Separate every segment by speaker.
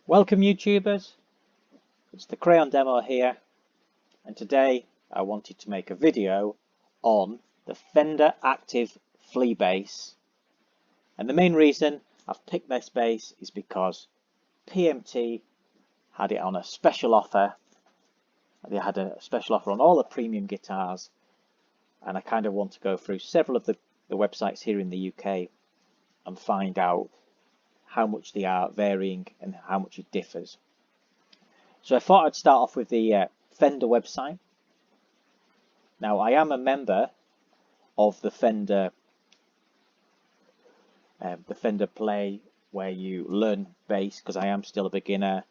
Speaker 1: Welcome YouTubers, it's the Crayon Demo here, and today I wanted to make a video on the Fender Active Flea bass. And the main reason I've picked this bass is because PMT had it on a special offer. They had a special offer on all the premium guitars, and I kind of want to go through several of the websites here in the UK and find out how much they are varying and how much it differs. So I thought I'd start off with the Fender website. Now I am a member of the Fender Play, where you learn bass, because I am still a beginner.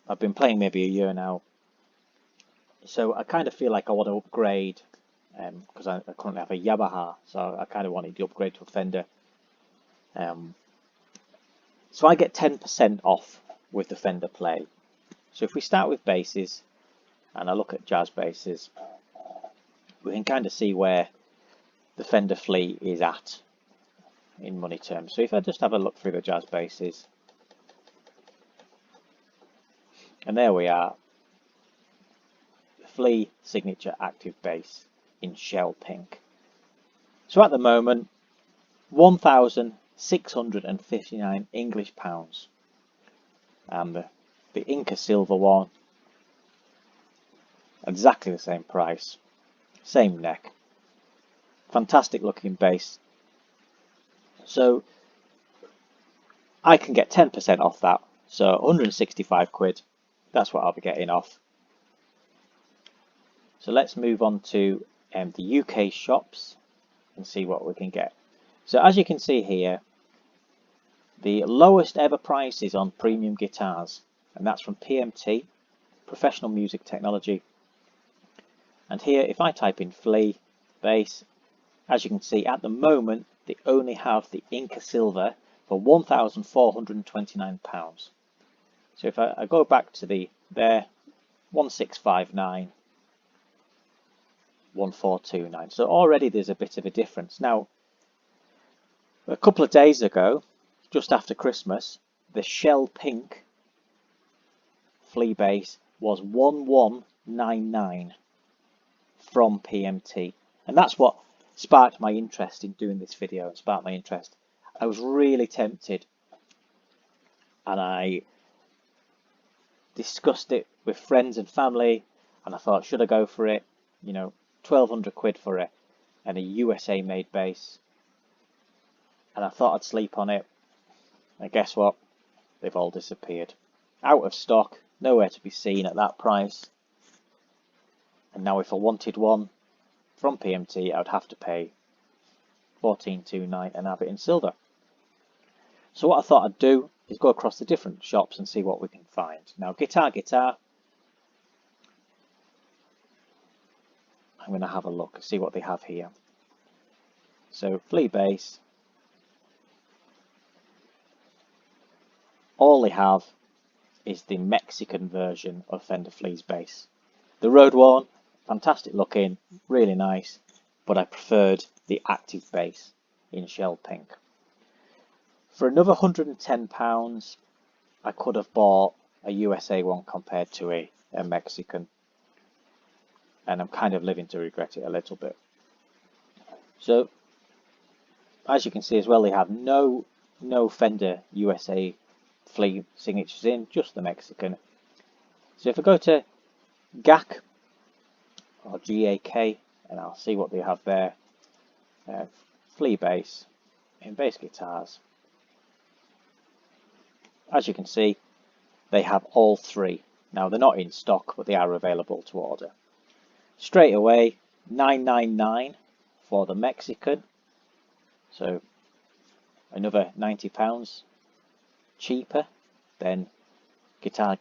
Speaker 1: I've been playing maybe a year now, so I kind of feel like I want to upgrade, because I currently have a Yamaha, so I kind of wanted to upgrade to a Fender. So I get 10% off with the Fender Play. So if we start with basses and I look at jazz basses, we can kind of see where the Fender Flea is at in money terms. So if I just have a look through the jazz basses, and there we are, the Flea Signature Active Bass in shell pink. So at the moment, 1,659 English pounds, and the Inca Silver one, exactly the same price, same neck, fantastic looking bass. So I can get 10% off that, so 165 quid, that's what I'll be getting off. So let's move on to the UK shops and see what we can get. So as you can see here, the lowest ever prices on premium guitars, and that's from PMT, Professional Music Technology. And here, if I type in Flea bass, as you can see, at the moment they only have the Inca Silver for £1,429. So if I go back to there, 1659, 1429. So already there's a bit of a difference. Now, a couple of days ago, just after Christmas, the shell pink Flea bass was 1199 from PMT, and that's what sparked my interest in doing this video. It sparked my interest. I was really tempted, and I discussed it with friends and family, and I thought, should I go for it? You know, 1,200 quid for it, and a USA made bass. And I thought I'd sleep on it, and guess what? They've all disappeared. Out of stock, nowhere to be seen at that price. And now if I wanted one from PMT, I would have to pay $14.29 and have it in silver. So what I thought I'd do is go across the different shops and see what we can find. Now guitar, I'm going to have a look and see what they have here. So Flea bass, all they have is the Mexican version of Fender Flea's bass. The road worn, fantastic looking, really nice, but I preferred the active bass in shell pink. For another £110, I could have bought a USA one compared to a Mexican, and I'm kind of living to regret it a little bit. So as you can see as well, they have no Fender USA Flea signatures in, just the Mexican. So if I go to GAK or GAK, and I'll see what they have there. Flea bass in bass guitars. As you can see, they have all three. Now they're not in stock, but they are available to order. Straight away, $999 for the Mexican. So another £90 cheaper than guitar.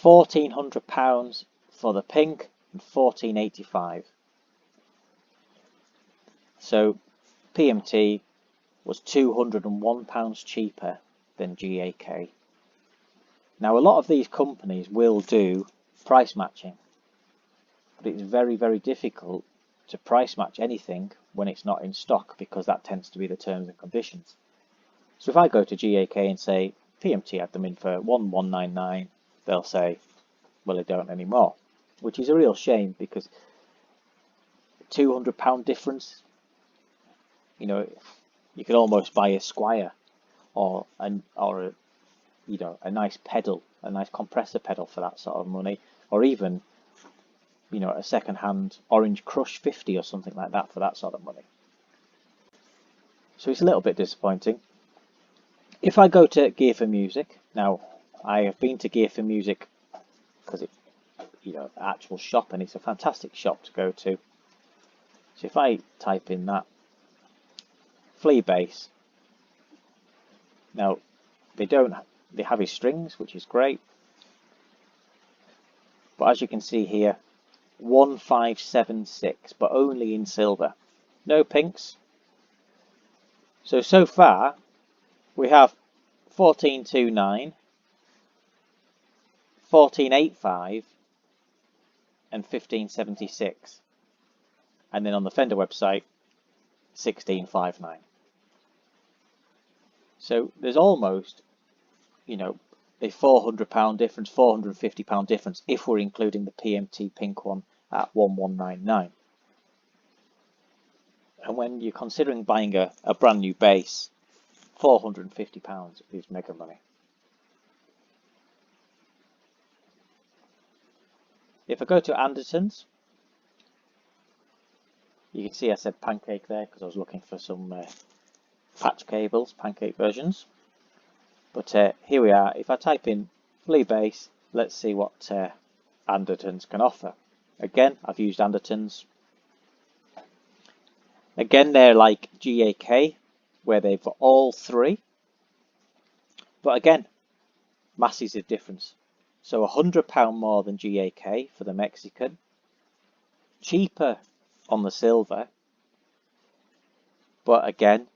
Speaker 1: £1,400 for the pink and $1,485. So PMT was £201 cheaper than GAK. Now a lot of these companies will do price matching, but it's very difficult to price match anything when it's not in stock, because that tends to be the terms and conditions. So if I go to GAK and say PMT had them in for 1199, they'll say, well, they don't anymore, which is a real shame because £200 difference. You know, you could almost buy a Squire or a a nice pedal, a nice compressor pedal for that sort of money, or even a second-hand Orange Crush 50 or something like that for that sort of money. So it's a little bit disappointing. If I go to Gear for Music, now I have been to Gear for Music because it's actual shop, and it's a fantastic shop to go to. So if I type in that Flea bass, now they have his strings, which is great, but as you can see here, 1576, but only in silver, no pinks. So far we have 1429, 1485 and 1576, and then on the Fender website 1659. So there's almost a £400 difference, £450 difference if we're including the PMT pink one at 1199. And when you're considering buying a brand new bass, £450 is mega money. If I go to Anderton's, you can see I said pancake there because I was looking for some patch cables, pancake versions. But here we are. If I type in Flea bass, let's see what Anderton's can offer. Again, I've used Anderton's. Again, they're like GAK, where they've got all three. But again, massive difference. So £100 more than GAK for the Mexican. Cheaper on the silver. But again,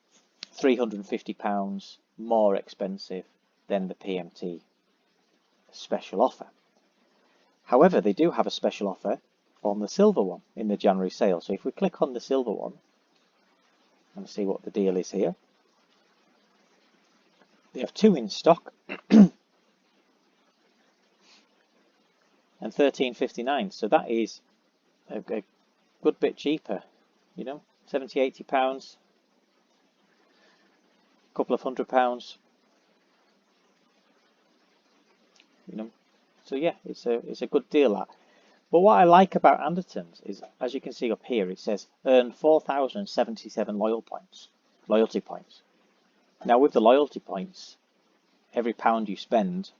Speaker 1: £350 more expensive than the PMT special offer. However, they do have a special offer on the silver one in the January sale. So if we click on the silver one and see what the deal is here, they have two in stock and £13.59. So that is a good bit cheaper, £70–80, a couple of £100. So yeah, it's a good deal. That. But what I like about Anderton's is, as you can see up here, it says earn 4,077 loyalty points. Now with the loyalty points, every £1 you spend,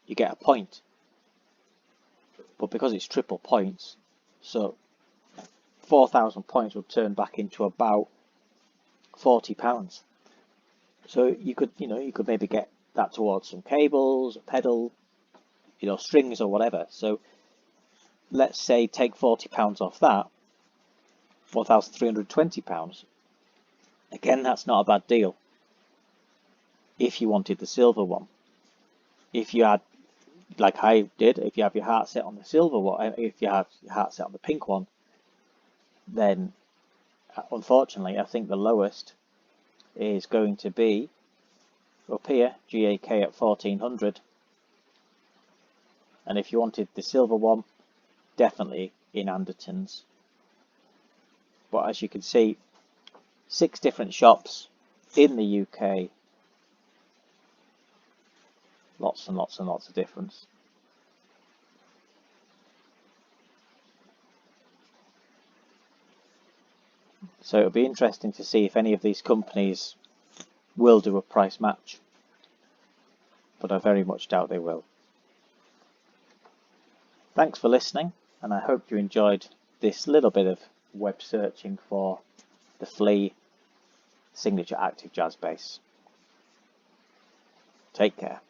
Speaker 1: you get a point. But because it's triple points, so 4,000 points will turn back into about £40. So you could maybe get that towards some cables, a pedal, strings or whatever. So let's say take £40 off that, £4,320. Again, that's not a bad deal if you wanted the silver one. If you had, like I did, if you have your heart set on the silver one, if you have your heart set on the pink one, then unfortunately I think the lowest is going to be up here, GAK at 1400. And if you wanted the silver one, definitely in Anderton's. But as you can see, 6 different shops in the UK. Lots and lots and lots of difference. So it'll be interesting to see if any of these companies will do a price match. But I very much doubt they will. Thanks for listening, and I hope you enjoyed this little bit of web searching for the Flea Signature Active Jazz Bass. Take care.